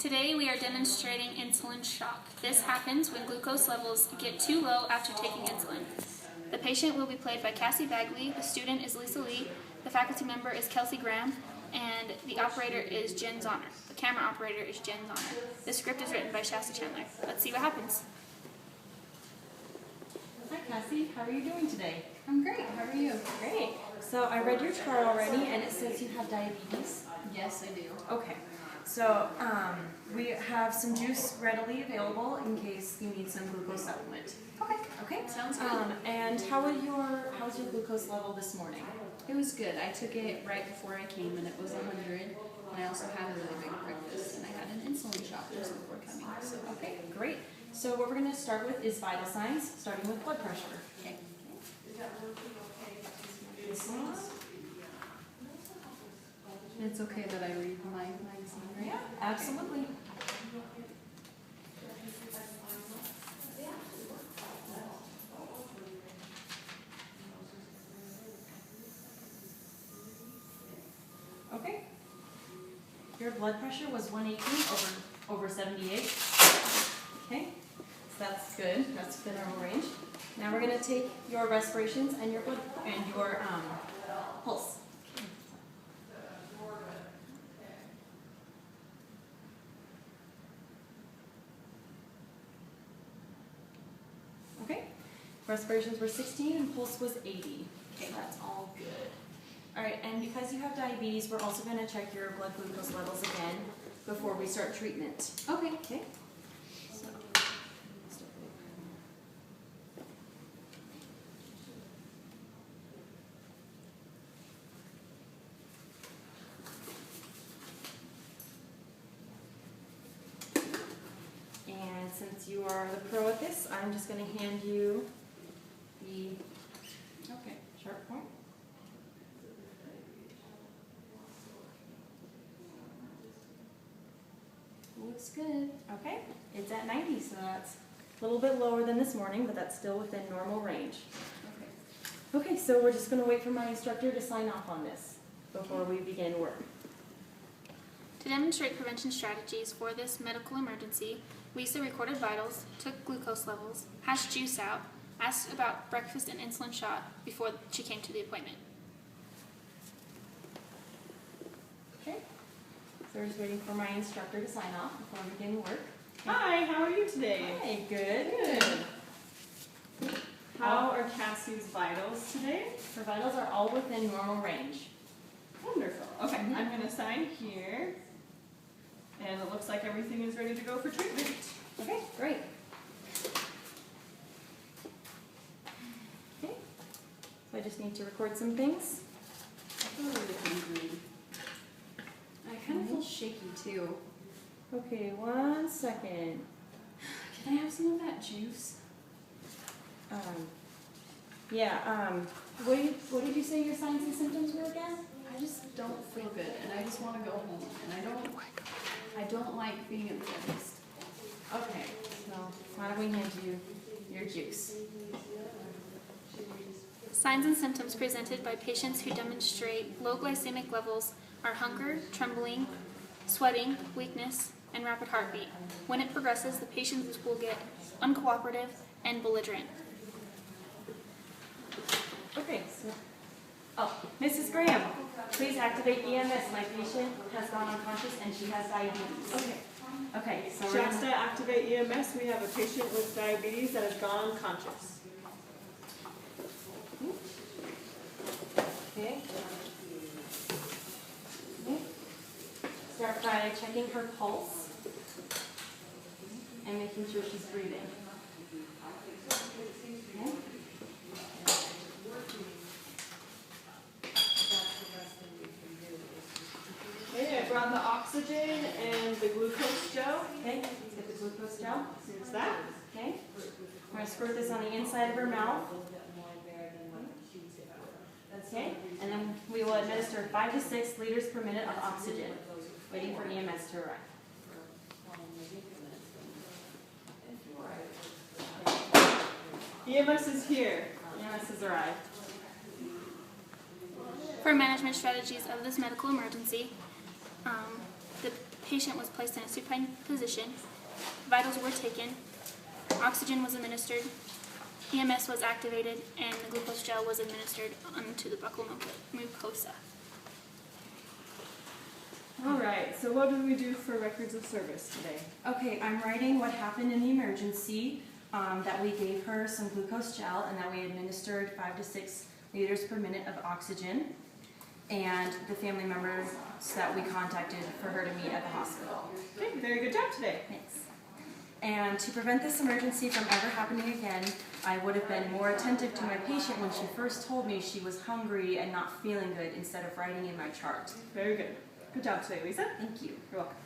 Today we are demonstrating insulin shock. This happens when glucose levels get too low after taking insulin. The patient will be played by Cassie Bagley, the student is Lisa Lee, the faculty member is Kelsey Graham, and the operator is Jen Zahner. The camera operator is Jen Zahner. The script is written by Shasta Chandler. Let's see what happens. Hi Cassie, how are you doing today? I'm great. How are you? Great. So I read your chart already and it says you have diabetes. Yes, I do. Okay. So we have some juice readily available in case you need some glucose supplement. Okay. Okay? Sounds good. And how's your glucose level this morning? It was good. I took it right before I came and it was 100. And I also had a really big breakfast and I had an insulin shot just before coming. So Okay, great. So what we're going to start with is vital signs, starting with blood pressure. okay. It's okay that I read my magazine, right? Yeah, absolutely. Okay. Your blood pressure was 118 over 78. Okay, so that's good. That's within normal range. Now we're going to take your respirations and your pulse. Okay, respirations were 16 and pulse was 80. Okay, that's all good. All right, and because you have diabetes, we're also going to check your blood glucose levels again before we start treatment. Okay. Okay. And since you are the pro at this, I'm just going to hand you the sharp point. Looks good. Okay, it's at 90, so that's a little bit lower than this morning, but that's still within normal range. Okay, so we're just going to wait for my instructor to sign off on this before we begin work. To demonstrate prevention strategies for this medical emergency, Lisa recorded vitals, took glucose levels, hashed juice out, asked about breakfast and insulin shot before she came to the appointment. Okay, so we're just waiting for my instructor to sign off before we begin work. Hi, how are you today? Hi, good. Good. How are Cassie's vitals today? Her vitals are all within normal range. Wonderful. Okay, I'm going to sign here. And it looks like everything is ready to go for treatment. Okay, great. Okay, so I just need to record some things. I feel really hungry. I kind of feel shaky too. Okay, 1 second. Can I have some of that juice? What did you say your signs and symptoms were again? I just don't feel good and I just want to go home. And I don't like being at the dentist. Okay, so why don't we hand you your juice? Signs and symptoms presented by patients who demonstrate low glycemic levels are hunger, trembling, sweating, weakness, and rapid heartbeat. When it progresses, the patients will get uncooperative and belligerent. Okay, so, Mrs. Graham, please activate EMS. My patient has gone unconscious and she has diabetes. Okay. Okay, so we're Shasta, activate EMS. We have a patient with diabetes that has gone unconscious. Okay. Start by checking her pulse and making sure she's breathing. Okay. Okay, I brought the oxygen and the glucose gel. Okay, let's get the glucose gel. Here's that. Okay. We're going to squirt this on the inside of her mouth. Okay, and then we will administer 5 to 6 liters per minute of oxygen, waiting for EMS to arrive. EMS is here. EMS has arrived. For management strategies of this medical emergency, the patient was placed in a supine position. Vitals were taken. Oxygen was administered. EMS was activated, and the glucose gel was administered onto the buccal mucosa. All right, so what do we do for records of service today? Okay, I'm writing what happened in the emergency, that we gave her some glucose gel and that we administered 5 to 6 liters per minute of oxygen, and the family members that we contacted for her to meet at the hospital. Okay, very good job today. Thanks. And to prevent this emergency from ever happening again, I would have been more attentive to my patient when she first told me she was hungry and not feeling good instead of writing in my chart. Very good. Good job today, Lisa. Thank you. You're welcome.